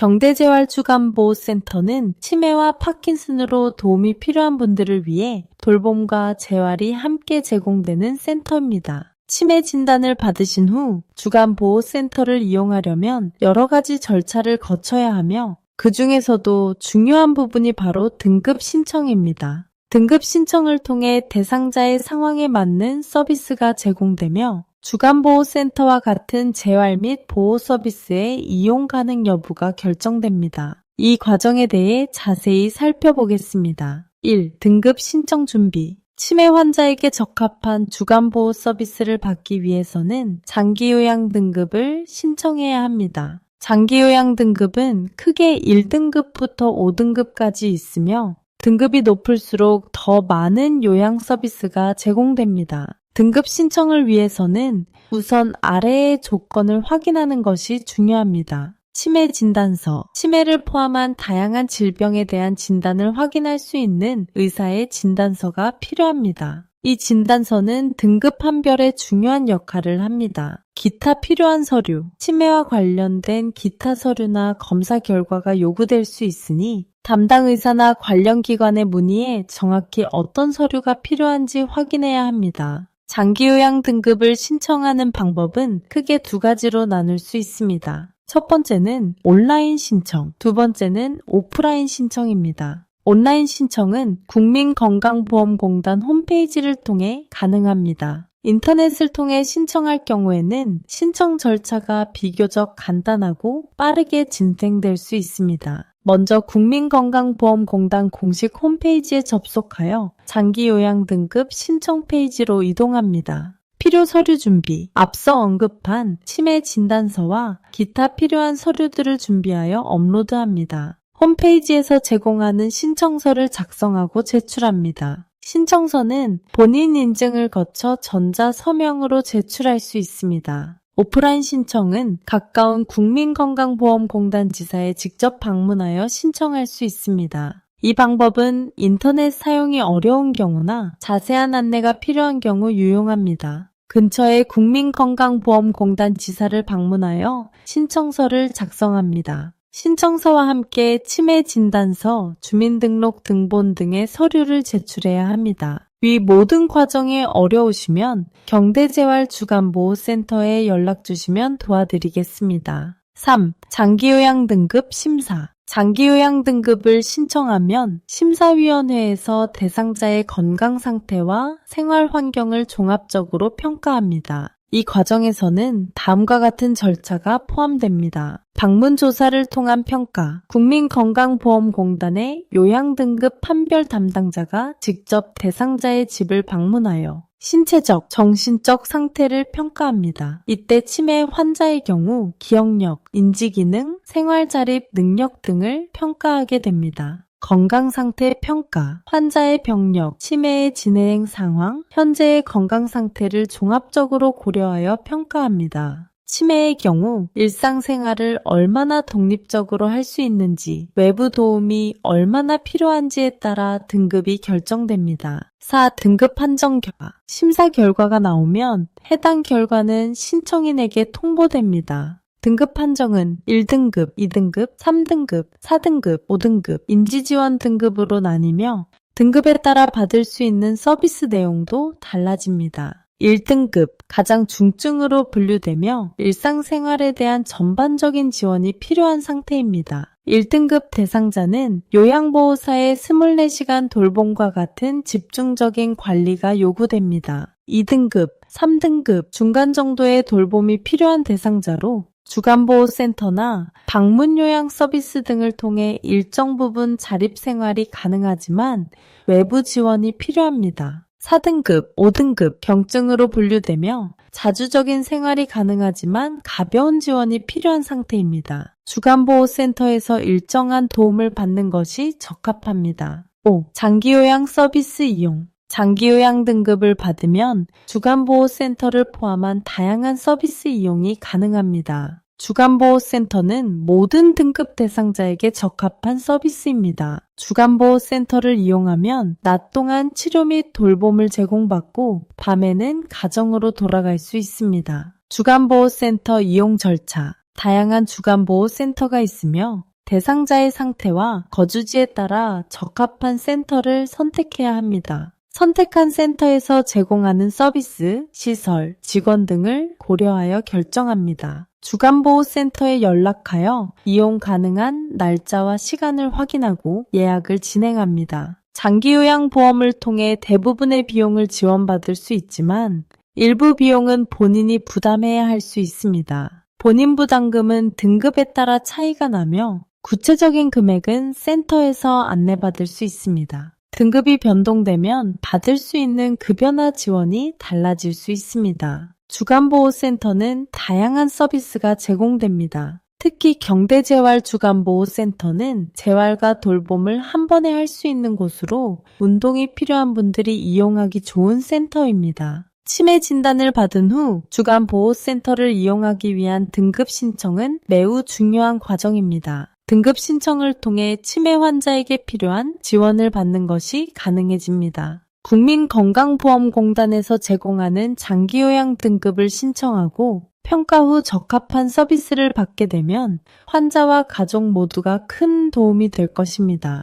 경대재활주간보호센터는 치매와 파킨슨으로 도움이 필요한 분들을 위해 돌봄과 재활이 함께 제공되는 센터입니다. 치매 진단을 받으신 후 주간보호센터를 이용하려면 여러 가지 절차를 거쳐야 하며 그 중에서도 중요한 부분이 바로 등급 신청입니다. 등급 신청을 통해 대상자의 상황에 맞는 서비스가 제공되며 주간보호센터와 같은 재활 및 보호 서비스의 이용 가능 여부가 결정됩니다. 이 과정에 대해 자세히 살펴보겠습니다. 1. 등급 신청 준비. 치매 환자에게 적합한 주간보호 서비스를 받기 위해서는 장기요양 등급을 신청해야 합니다. 장기요양 등급은 크게 1등급부터 5등급까지 있으며 등급이 높을수록 더 많은 요양 서비스가 제공됩니다. 등급 신청을 위해서는 우선 아래의 조건을 확인하는 것이 중요합니다. 치매 진단서, 치매를 포함한 다양한 질병에 대한 진단을 확인할 수 있는 의사의 진단서가 필요합니다. 이 진단서는 등급 판별에 중요한 역할을 합니다. 기타 필요한 서류, 치매와 관련된 기타 서류나 검사 결과가 요구될 수 있으니 담당 의사나 관련 기관에 문의해 정확히 어떤 서류가 필요한지 확인해야 합니다. 장기요양 등급을 신청하는 방법은 크게 두 가지로 나눌 수 있습니다. 첫 번째는 온라인 신청, 두 번째는 오프라인 신청입니다. 온라인 신청은 국민건강보험공단 홈페이지를 통해 가능합니다. 인터넷을 통해 신청할 경우에는 신청 절차가 비교적 간단하고 빠르게 진행될 수 있습니다. 먼저 국민건강보험공단 공식 홈페이지에 접속하여 장기요양 등급 신청 페이지로 이동합니다. 필요 서류 준비. 앞서 언급한 치매 진단서와 기타 필요한 서류들을 준비하여 업로드합니다. 홈페이지에서 제공하는 신청서를 작성하고 제출합니다. 신청서는 본인 인증을 거쳐 전자서명으로 제출할 수 있습니다. 오프라인 신청은 가까운 국민건강보험공단 지사에 직접 방문하여 신청할 수 있습니다. 이 방법은 인터넷 사용이 어려운 경우나 자세한 안내가 필요한 경우 유용합니다. 근처의 국민건강보험공단 지사를 방문하여 신청서를 작성합니다. 신청서와 함께 치매 진단서, 주민등록 등본 등의 서류를 제출해야 합니다. 위 모든 과정이 어려우시면 경대재활주간보호센터에 연락주시면 도와드리겠습니다. 3. 장기요양 등급 심사. 장기요양 등급을 신청하면 심사위원회에서 대상자의 건강 상태와 생활 환경을 종합적으로 평가합니다. 이 과정에서는 다음과 같은 절차가 포함됩니다. 방문 조사를 통한 평가, 국민건강보험공단의 요양등급 판별 담당자가 직접 대상자의 집을 방문하여 신체적, 정신적 상태를 평가합니다. 이때 치매 환자의 경우 기억력, 인지기능, 생활자립 능력 등을 평가하게 됩니다. 건강상태 평가, 환자의 병력, 치매의 진행 상황, 현재의 건강 상태를 종합적으로 고려하여 평가합니다. 치매의 경우 일상생활을 얼마나 독립적으로 할 수 있는지, 외부 도움이 얼마나 필요한지에 따라 등급이 결정됩니다. 4. 등급 판정 결과. 심사 결과가 나오면 해당 결과는 신청인에게 통보됩니다. 등급 판정은 1등급, 2등급, 3등급, 4등급, 5등급, 인지지원 등급으로 나뉘며 등급에 따라 받을 수 있는 서비스 내용도 달라집니다. 1등급, 가장 중증으로 분류되며 일상생활에 대한 전반적인 지원이 필요한 상태입니다. 1등급 대상자는 요양보호사의 24시간 돌봄과 같은 집중적인 관리가 요구됩니다. 2등급, 3등급, 중간 정도의 돌봄이 필요한 대상자로 주간보호센터나 방문요양 서비스 등을 통해 일정 부분 자립생활이 가능하지만 외부 지원이 필요합니다. 4등급, 5등급 경증으로 분류되며 자주적인 생활이 가능하지만 가벼운 지원이 필요한 상태입니다. 주간보호센터에서 일정한 도움을 받는 것이 적합합니다. 5. 장기요양 서비스 이용. 장기요양 등급을 받으면 주간보호센터를 포함한 다양한 서비스 이용이 가능합니다. 주간보호센터는 모든 등급 대상자에게 적합한 서비스입니다. 주간보호센터를 이용하면 낮 동안 치료 및 돌봄을 제공받고 밤에는 가정으로 돌아갈 수 있습니다. 주간보호센터 이용 절차. 다양한 주간보호센터가 있으며 대상자의 상태와 거주지에 따라 적합한 센터를 선택해야 합니다. 선택한 센터에서 제공하는 서비스, 시설, 직원 등을 고려하여 결정합니다. 주간보호센터에 연락하여 이용 가능한 날짜와 시간을 확인하고 예약을 진행합니다. 장기요양보험을 통해 대부분의 비용을 지원받을 수 있지만 일부 비용은 본인이 부담해야 할 수 있습니다. 본인 부담금은 등급에 따라 차이가 나며 구체적인 금액은 센터에서 안내받을 수 있습니다. 등급이 변동되면 받을 수 있는 급여나 지원이 달라질 수 있습니다. 주간보호센터는 다양한 서비스가 제공됩니다. 특히 경대재활주간보호센터는 재활과 돌봄을 한 번에 할 수 있는 곳으로 운동이 필요한 분들이 이용하기 좋은 센터입니다. 치매 진단을 받은 후 주간보호센터를 이용하기 위한 등급 신청은 매우 중요한 과정입니다. 등급 신청을 통해 치매 환자에게 필요한 지원을 받는 것이 가능해집니다. 국민건강보험공단에서 제공하는 장기요양 등급을 신청하고 평가 후 적합한 서비스를 받게 되면 환자와 가족 모두가 큰 도움이 될 것입니다.